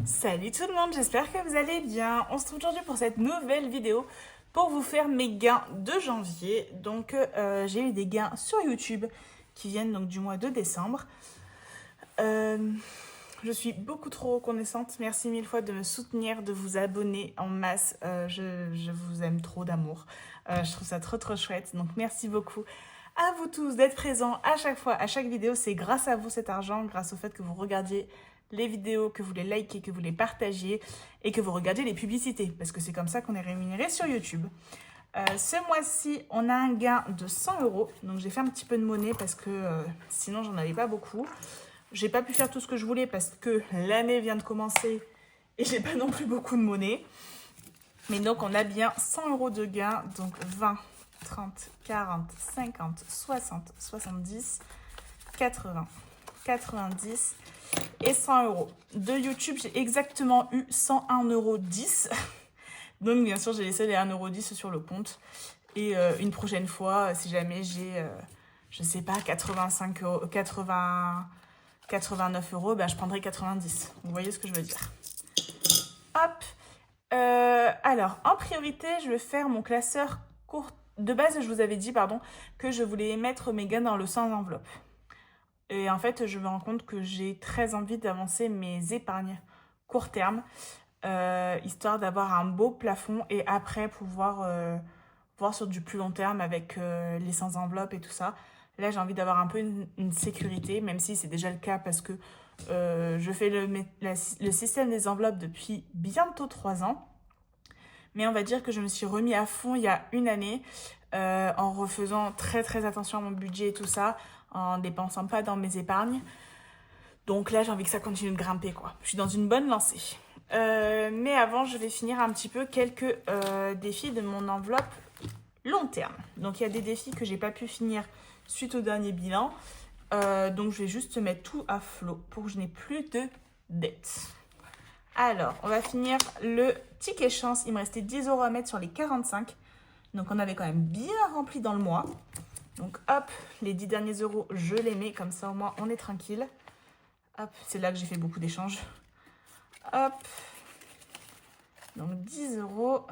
Salut tout le monde, j'espère que vous allez bien. On se retrouve aujourd'hui pour cette nouvelle vidéo pour vous faire mes gains de janvier. Donc j'ai eu des gains sur YouTube qui viennent donc du mois de décembre. Je suis beaucoup trop reconnaissante. Merci mille fois de me soutenir, de vous abonner en masse. Je vous aime trop d'amour. Je trouve ça trop chouette. Donc merci beaucoup à vous tous d'être présents à chaque fois, à chaque vidéo. C'est grâce à vous cet argent, grâce au fait que vous regardiez les vidéos, que vous les likez, que vous les partagiez et que vous regardiez les publicités. Parce que c'est comme ça qu'on est rémunéré sur YouTube. Ce mois-ci, on a un gain de 100 €. Donc j'ai fait un petit peu de monnaie parce que sinon j'en avais pas beaucoup. J'ai pas pu faire tout ce que je voulais parce que l'année vient de commencer et j'ai pas non plus beaucoup de monnaie. Mais donc on a bien 100 € de gain. Donc 20, 30, 40, 50, 60, 70, 80, 90 et 100 €. De YouTube, j'ai exactement eu 101,10 €. Donc bien sûr, j'ai laissé les 1,10 € sur le compte. Et une prochaine fois, si jamais j'ai, je sais pas, 85 €, 89 €, bah, je prendrai 90. Vous voyez ce que je veux dire. Hop. Alors, en priorité, je vais faire mon classeur court. De base, je vous avais dit, que je voulais mettre mes gains dans le sans enveloppe. Et en fait, je me rends compte que j'ai très envie d'avancer mes épargnes court terme, histoire d'avoir un beau plafond et après pouvoir voir sur du plus long terme avec les sans enveloppe et tout ça. Là, j'ai envie d'avoir un peu une sécurité, même si c'est déjà le cas parce que je fais le système des enveloppes depuis bientôt 3 ans. Mais on va dire que je me suis remis à fond il y a une année en refaisant très attention à mon budget et tout ça, en dépensant pas dans mes épargnes. Donc là, j'ai envie que ça continue de grimper, quoi. Je suis dans une bonne lancée. Mais avant, je vais finir un petit peu quelques défis de mon enveloppe long terme. Donc il y a des défis que j'ai pas pu finir suite au dernier bilan. Donc je vais juste mettre tout à flot pour que je n'ai plus de dettes. Alors, on va finir le ticket chance. Il me restait 10 € à mettre sur les 45. Donc on avait quand même bien rempli dans le mois. Donc hop, les 10 derniers euros, je les mets. Comme ça, au moins, on est tranquille. Hop, c'est là que j'ai fait beaucoup d'échanges. Hop. Donc 10 €.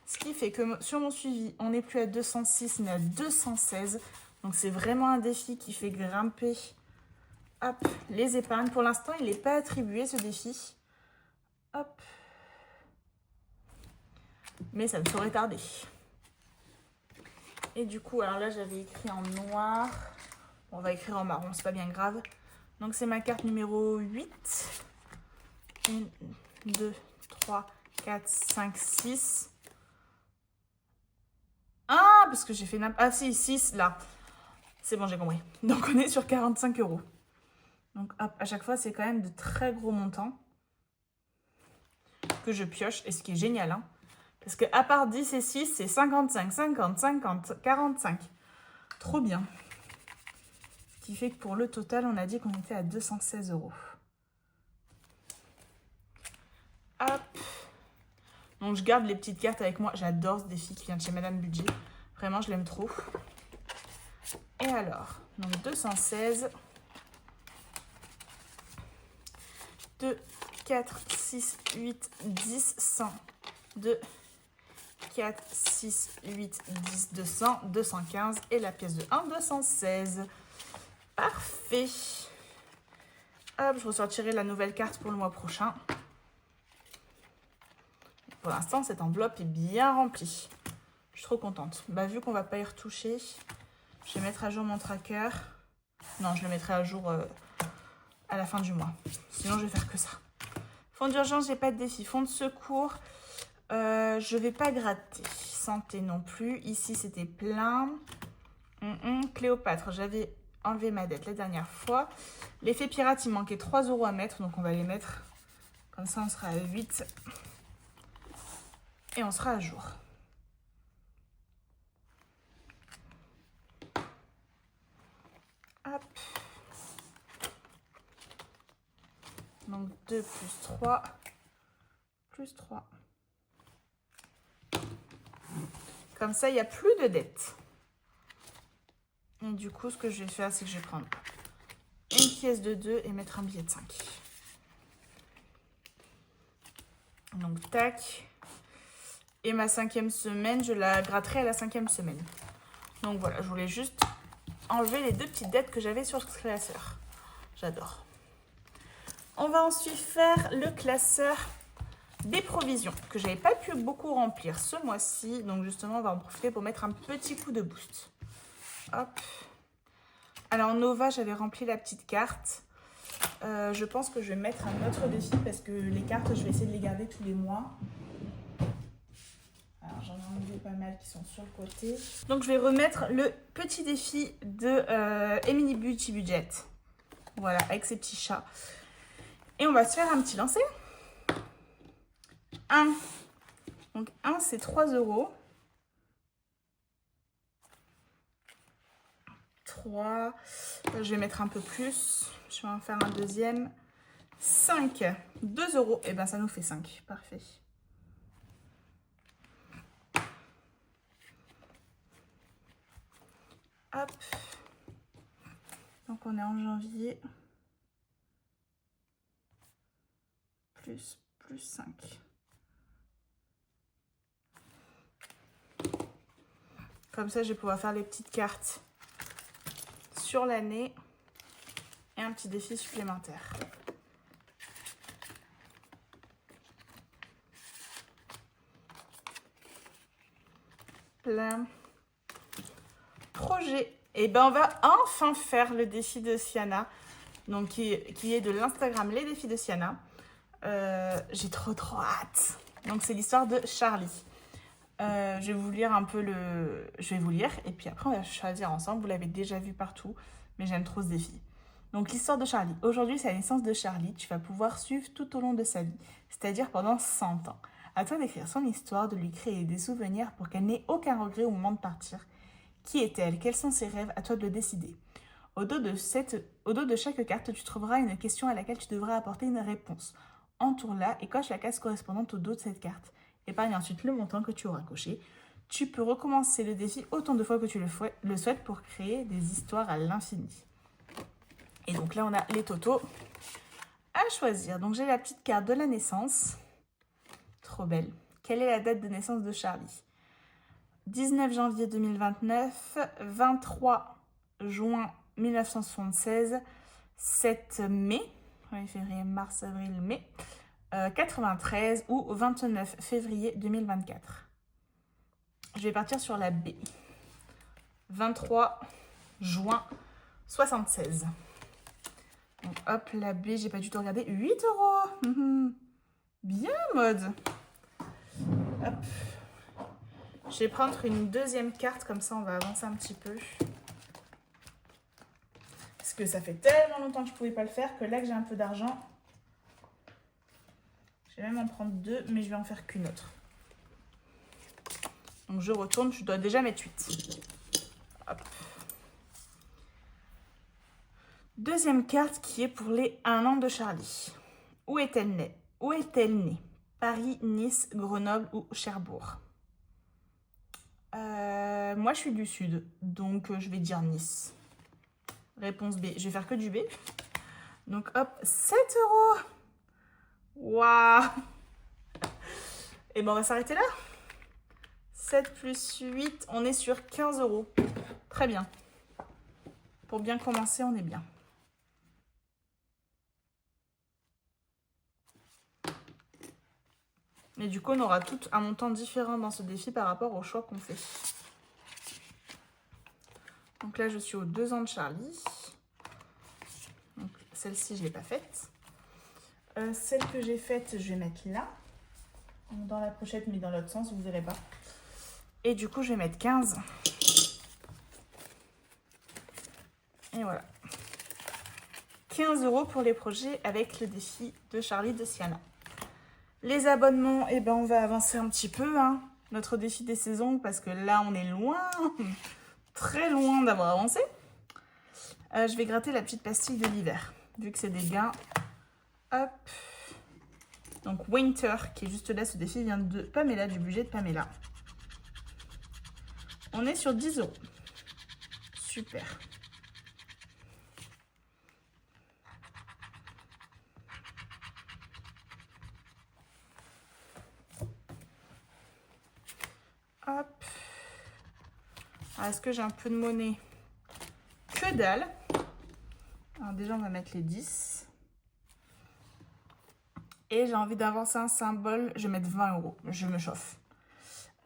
Ce qui fait que sur mon suivi, on n'est plus à 206, mais à 216. Donc c'est vraiment un défi qui fait grimper hop, les épargnes. Pour l'instant, il n'est pas attribué ce défi. Hop. Mais ça ne saurait tarder. Et du coup, alors là, j'avais écrit en noir. On va écrire en marron, c'est pas bien grave. Donc c'est ma carte numéro 8. 1, 2, 3, 4, 5, 6. Ah, parce que j'ai fait... Ah si, 6 là. C'est bon, j'ai compris. Donc on est sur 45 €. Donc hop, à chaque fois, c'est quand même de très gros montants que je pioche. Et ce qui est génial, hein. Parce que à part 10 et 6, c'est 55, 50, 50, 45. Trop bien. Ce qui fait que pour le total, on a dit qu'on était à 216 €. Hop. Donc je garde les petites cartes avec moi. J'adore ce défi qui vient de chez Madame Budget. Vraiment, je l'aime trop. Et alors, donc 216. 2, 4, 6, 8, 10, 100. 2, 4, 6, 8, 10, 200, 215 et la pièce de 1, 216. Parfait. Hop, je ressortirai la nouvelle carte pour le mois prochain. Pour l'instant, cette enveloppe est bien remplie. Je suis trop contente. Bah, vu qu'on va pas y retoucher, je vais mettre à jour mon tracker. Non, je le mettrai à jour à la fin du mois. Sinon, je vais faire que ça. Fonds d'urgence, j'ai pas de défi. Fonds de secours, je vais pas gratter. Santé non plus. Ici, c'était plein. Cléopâtre, j'avais enlevé ma dette la dernière fois. L'effet pirate, il manquait 3 € à mettre. Donc, on va les mettre. Comme ça, on sera à 8. Et on sera à jour. Hop. Donc 2 plus 3. Plus 3. Comme ça, il n'y a plus de dette. Et du coup, ce que je vais faire, c'est que je vais prendre une pièce de 2 et mettre un billet de 5. Donc, tac. Et ma 5e semaine, je la gratterai à la 5e semaine. Donc voilà, je voulais juste enlever les 2 petites dettes que j'avais sur le classeur. J'adore. On va ensuite faire le classeur des provisions que j'avais pas pu beaucoup remplir ce mois-ci. Donc justement, on va en profiter pour mettre un petit coup de boost. Hop. Alors Nova, j'avais rempli la petite carte. Je pense que je vais mettre un autre défi parce que les cartes, je vais essayer de les garder tous les mois. Alors j'en ai enlevé pas mal qui sont sur le côté. Donc je vais remettre le petit défi de Emily Beauty Budget. Voilà, avec ses petits chats. Et on va se faire un petit lancer. 1. Donc 1, c'est 3 €. 3. Je vais mettre un peu plus. Je vais en faire un deuxième. 5. 2 €. Et bien ça nous fait 5. Parfait. Hop. Donc on est en janvier. Plus 5. Comme ça, je vais pouvoir faire les petites cartes sur l'année et un petit défi supplémentaire. Plein. Projet. Et ben on va enfin faire le défi de Siana, donc qui est de l'Instagram Les Défis de Siana. J'ai trop hâte. Donc c'est l'histoire de Charlie. Je vais vous lire un peu Je vais vous lire et puis après on va choisir ensemble. Vous l'avez déjà vu partout, mais j'aime trop ce défi. Donc l'histoire de Charlie. Aujourd'hui c'est la naissance de Charlie. Tu vas pouvoir suivre tout au long de sa vie, c'est-à-dire pendant 100 ans. À toi d'écrire son histoire, de lui créer des souvenirs pour qu'elle n'ait aucun regret au moment de partir. Qui est-elle? Quels sont ses rêves? À toi de le décider. Au dos de chaque carte, tu trouveras une question à laquelle tu devras apporter une réponse. Entoure-la et coche la case correspondante au dos de cette carte. Épargne ensuite le montant que tu auras coché. Tu peux recommencer le défi autant de fois que tu le souhaites pour créer des histoires à l'infini. Et donc là, on a les totaux à choisir. Donc j'ai la petite carte de la naissance. Trop belle. Quelle est la date de naissance de Charlie? 19 janvier 2029, 23 juin 1976, 7 mai, février, mars, avril, mai, 93 ou 29 février 2024. Je vais partir sur la B. 23 juin 76. Donc hop, la B, j'ai pas du tout regardé. 8 €. Bien, mode. Hop. Je vais prendre une deuxième carte, comme ça on va avancer un petit peu. Parce que ça fait tellement longtemps que je ne pouvais pas le faire que là que j'ai un peu d'argent, je vais même en prendre 2, mais je vais en faire qu'une autre. Donc je retourne, je dois déjà mettre 8. Hop. Deuxième carte qui est pour les 1 an de Charlie. Où est-elle née? Paris, Nice, Grenoble ou Cherbourg? Moi, je suis du sud, donc je vais dire Nice. Réponse B. Je vais faire que du B. Donc, hop, 7 €. Waouh! Et ben, on va s'arrêter là. 7 plus 8, on est sur 15 €. Très bien. Pour bien commencer, on est bien. Mais du coup, on aura tout un montant différent dans ce défi par rapport au choix qu'on fait. Donc là, je suis aux 2 ans de Charlie. Donc celle-ci, je ne l'ai pas faite. Celle que j'ai faite, je vais mettre là. Dans la pochette, mais dans l'autre sens, vous ne verrez pas. Et du coup, je vais mettre 15. Et voilà. 15 € pour les projets avec le défi de Charlie de Siana. Les abonnements, eh ben, on va avancer un petit peu. Notre défi des saisons, parce que là, on est loin, très loin d'avoir avancé. Je vais gratter la petite pastille de l'hiver, vu que c'est des gains. Hop. Donc, Winter, qui est juste là, ce défi vient de Pamela, du budget de Pamela. On est sur 10 €. Super. Est-ce que j'ai un peu de monnaie? Que dalle. Alors déjà, on va mettre les 10. Et j'ai envie d'avancer un symbole. Je vais mettre 20 euros. Je me chauffe.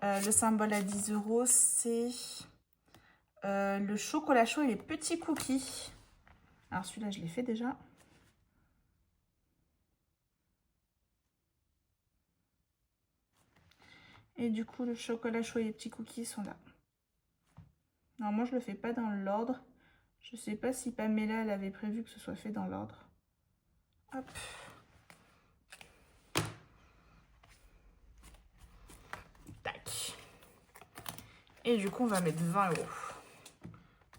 Le symbole à 10 euros, c'est le chocolat chaud et les petits cookies. Alors celui-là, je l'ai fait déjà. Et du coup, le chocolat chaud et les petits cookies sont là. Non, moi, je le fais pas dans l'ordre. Je sais pas si Pamela, elle avait prévu que ce soit fait dans l'ordre. Hop. Tac. Et du coup, on va mettre 20 euros.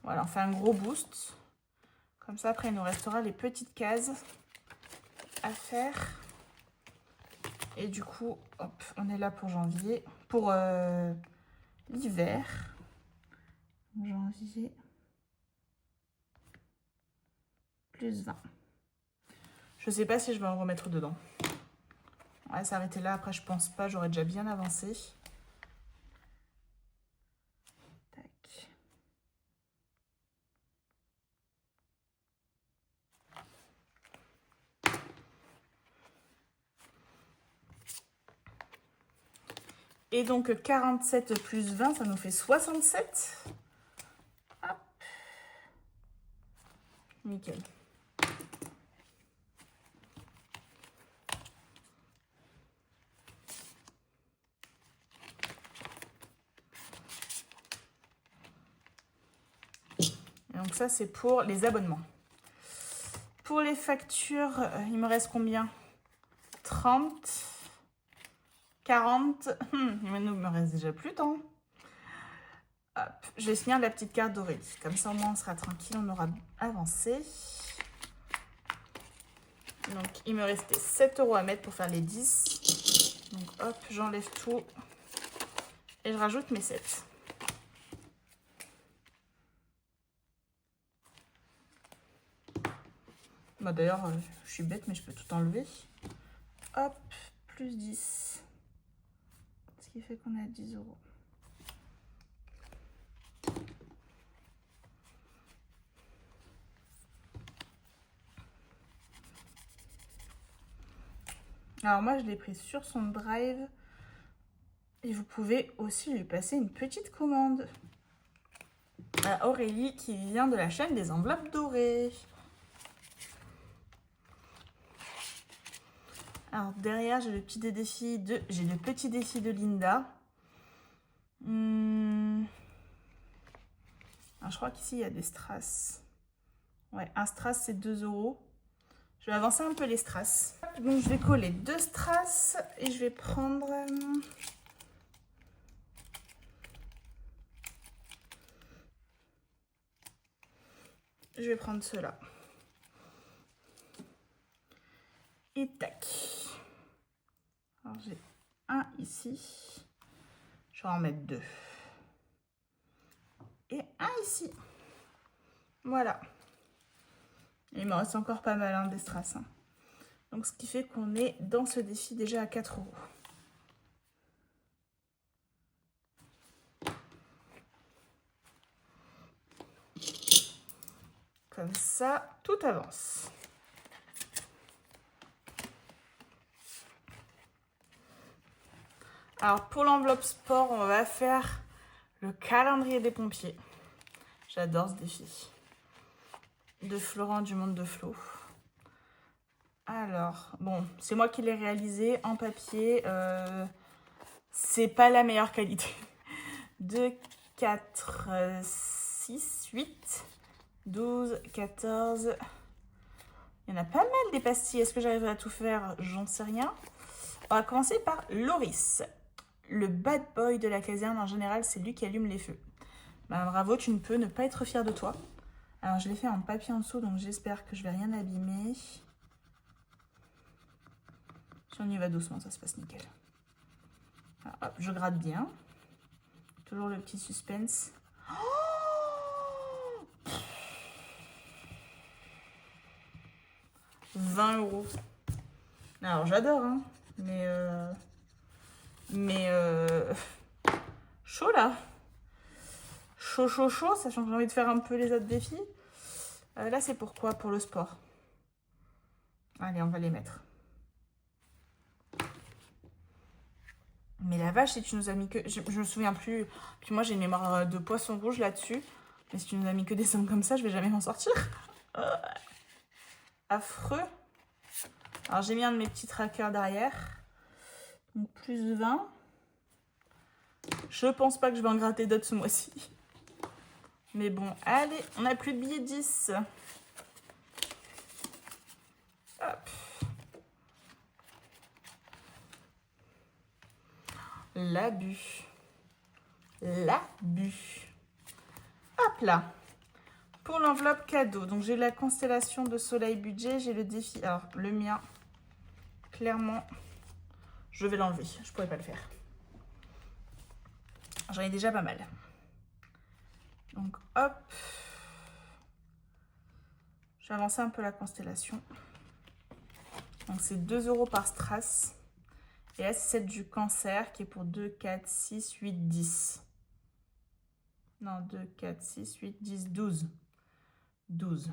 Voilà, on fait un gros boost. Comme ça, après, il nous restera les petites cases à faire. Et du coup, hop, on est là pour janvier. Pour l'hiver. Janvier. Plus 20. Je sais pas si je vais en remettre dedans. On va s'arrêter là. Après, je pense pas. J'aurais déjà bien avancé. Tac. Et donc, 47 plus 20, ça nous fait 67. Hop. Nickel. Donc ça, c'est pour les abonnements. Pour les factures, il me reste combien? 30, 40. Mais il me reste déjà plus tant. Hop, je vais finir la petite carte dorée. Comme ça, au moins, on sera tranquille, on aura avancé. Donc, il me restait 7 euros à mettre pour faire les 10. Donc, hop, j'enlève tout. Et je rajoute mes 7. Bah, d'ailleurs, je suis bête, mais je peux tout enlever. Hop, plus 10. Ce qui fait qu'on est à 10 euros. Alors moi, je l'ai pris sur son drive. Et vous pouvez aussi lui passer une petite commande. À Aurélie qui vient de la chaîne des enveloppes dorées. Alors derrière, j'ai le petit défi de Linda. Alors, je crois qu'ici, il y a des strass. Ouais, un strass, c'est 2 euros. Je vais avancer un peu les strass. Donc, je vais coller 2 strass et je vais prendre... Je vais prendre ceux-là. Et tac. Alors, j'ai un ici. Je vais en mettre 2. Et un ici. Voilà. Et il me reste encore pas mal hein, des strass. Hein. Donc, ce qui fait qu'on est dans ce défi déjà à 4 euros. Comme ça, tout avance. Alors, pour l'enveloppe sport, on va faire le calendrier des pompiers. J'adore ce défi. De Florent du Monde de Flo. Alors, bon, c'est moi qui l'ai réalisé en papier. C'est pas la meilleure qualité. 2, 4, 6, 8, 12, 14. Il y en a pas mal des pastilles. Est-ce que j'arriverai à tout faire? J'en sais rien. On va commencer par Loris. Le bad boy de la caserne, en général, c'est lui qui allume les feux. Bah, bravo, tu ne peux ne pas être fier de toi. Alors, je l'ai fait en papier en dessous, donc j'espère que je vais rien abîmer. Si on y va doucement, ça se passe nickel. Alors, hop, je gratte bien. Toujours le petit suspense. Oh 20 euros. Alors, j'adore, hein. Mais chaud, là. chaud, sachant que j'ai envie de faire un peu les autres défis. Là, c'est pourquoi? Pour le sport. Allez, on va les mettre. Mais la vache, si tu nous as mis que... Je me souviens plus. Puis moi, j'ai une mémoire de poisson rouge là-dessus. Mais si tu nous as mis que des sommes comme ça, je vais jamais m'en sortir. Affreux. Alors, j'ai mis un de mes petits trackers derrière. Donc, plus 20. Je pense pas que je vais en gratter d'autres ce mois-ci. Mais bon, allez, on n'a plus de billets 10. Hop. L'abus. L'abus. Hop là. Pour l'enveloppe cadeau, donc j'ai la constellation de soleil budget, j'ai le défi. Alors, le mien, clairement, je vais l'enlever. Je pourrais pas le faire. J'en ai déjà pas mal. Donc, hop. Je vais avancer un peu la constellation. Donc, c'est 2 € par strass. Et là, c'est celle du cancer qui est pour 2, 4, 6, 8, 10. Non, 2, 4, 6, 8, 10, 12. 12.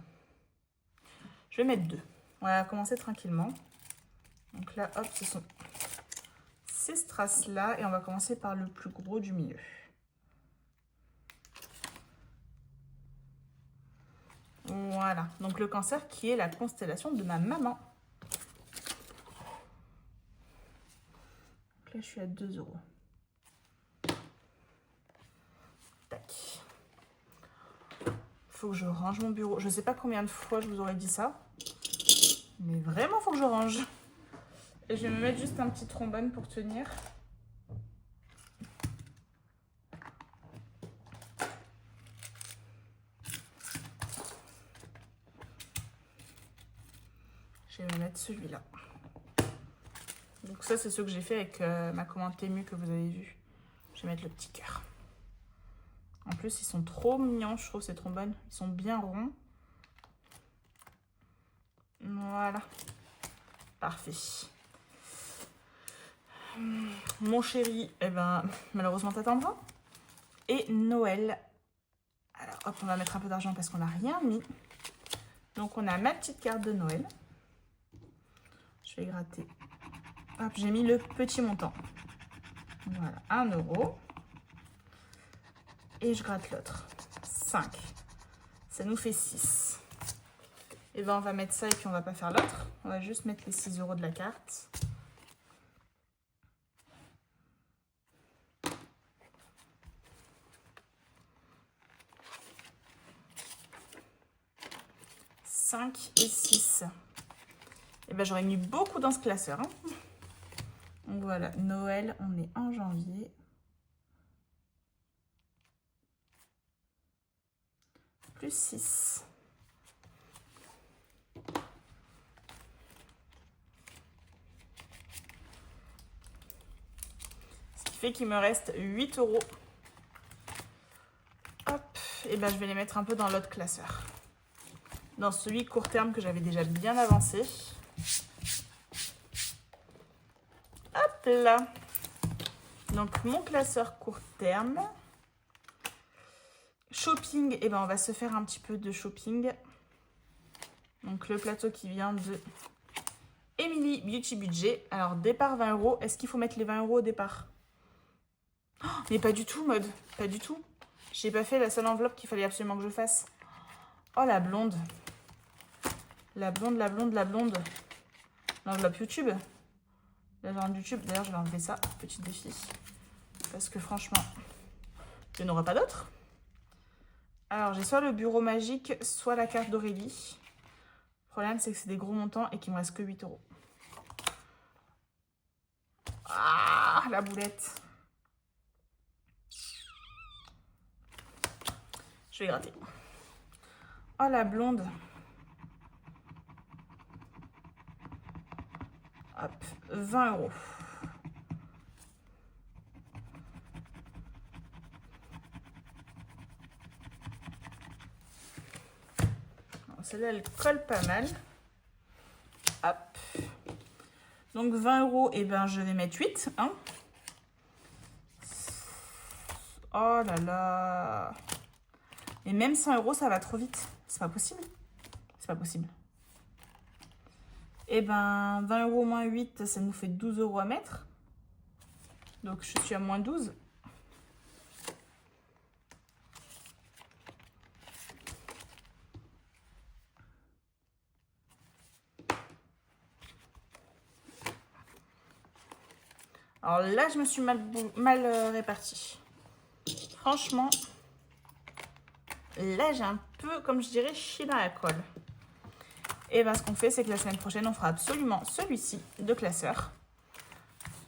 Je vais mettre 2. On va commencer tranquillement. Donc là, hop, ce sont ces strass-là. Et on va commencer par le plus gros du milieu. Voilà. Donc le cancer qui est la constellation de ma maman. Donc là, je suis à 2 €. Tac. Faut que je range mon bureau. Je sais pas combien de fois je vous aurais dit ça. Mais vraiment, faut que je range. Et je vais me mettre juste un petit trombone pour tenir. Je vais me mettre celui-là. Donc ça, c'est ce que j'ai fait avec ma commande Temu que vous avez vu. Je vais mettre le petit cœur. En plus, ils sont trop mignons, je trouve, ces trombones. Ils sont bien ronds. Voilà. Parfait. Mon chéri, eh ben, malheureusement, t'attendra. Et Noël. Alors, hop, on va mettre un peu d'argent parce qu'on n'a rien mis. Donc, on a ma petite carte de Noël. Je vais gratter. Hop, j'ai mis le petit montant. Voilà, 1 €. Et je gratte l'autre. 5. Ça nous fait 6. Et ben on va mettre ça et puis on va pas faire l'autre. On va juste mettre les 6 € de la carte. « 5 et 6. » Et ben j'aurais mis beaucoup dans ce classeur. Hein. Donc voilà, Noël, on est en janvier. Plus 6. Ce qui fait qu'il me reste 8 €. Hop, et ben je vais les mettre un peu dans l'autre classeur. Dans celui court terme que j'avais déjà bien avancé. Hop là. Donc mon classeur court terme. Shopping, et ben on va se faire un petit peu de shopping. Donc le plateau qui vient de Emily Beauty Budget. Alors départ 20 €. Est-ce qu'il faut mettre les 20 € au départ? Oh, mais pas du tout, mode. Pas du tout. J'ai pas fait la seule enveloppe qu'il fallait absolument que je fasse. Oh la blonde. La blonde, la blonde, la blonde. L'enveloppe YouTube. L'enveloppe YouTube. D'ailleurs, je vais enlever ça. Petit défi. Parce que franchement, il n'y en aura pas d'autres. Alors, j'ai soit le bureau magique, soit la carte d'Aurélie. Le problème, c'est que c'est des gros montants et qu'il me reste que 8 €. Ah, la boulette. Je vais gratter. Oh, la blonde. Hop, 20 €. Celle-là, elle colle pas mal. Hop. Donc 20 €, et ben je vais mettre 8. Hein. Oh là là. Et même 100 €, ça va trop vite. C'est pas possible. C'est pas possible. Et ben, 20 € moins 8, ça nous fait 12 € à mettre. Donc, je suis à moins 12. Alors là, je me suis mal répartie. Franchement, là, j'ai un peu, comme je dirais, chié dans la colle. Et bien, ce qu'on fait, c'est que la semaine prochaine, on fera absolument celui-ci de classeur.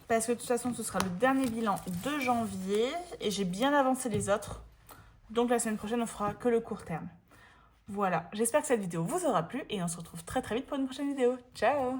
Parce que de toute façon, ce sera le dernier bilan de janvier. Et j'ai bien avancé les autres. Donc, la semaine prochaine, on fera que le court terme. Voilà, j'espère que cette vidéo vous aura plu. Et on se retrouve très très vite pour une prochaine vidéo. Ciao!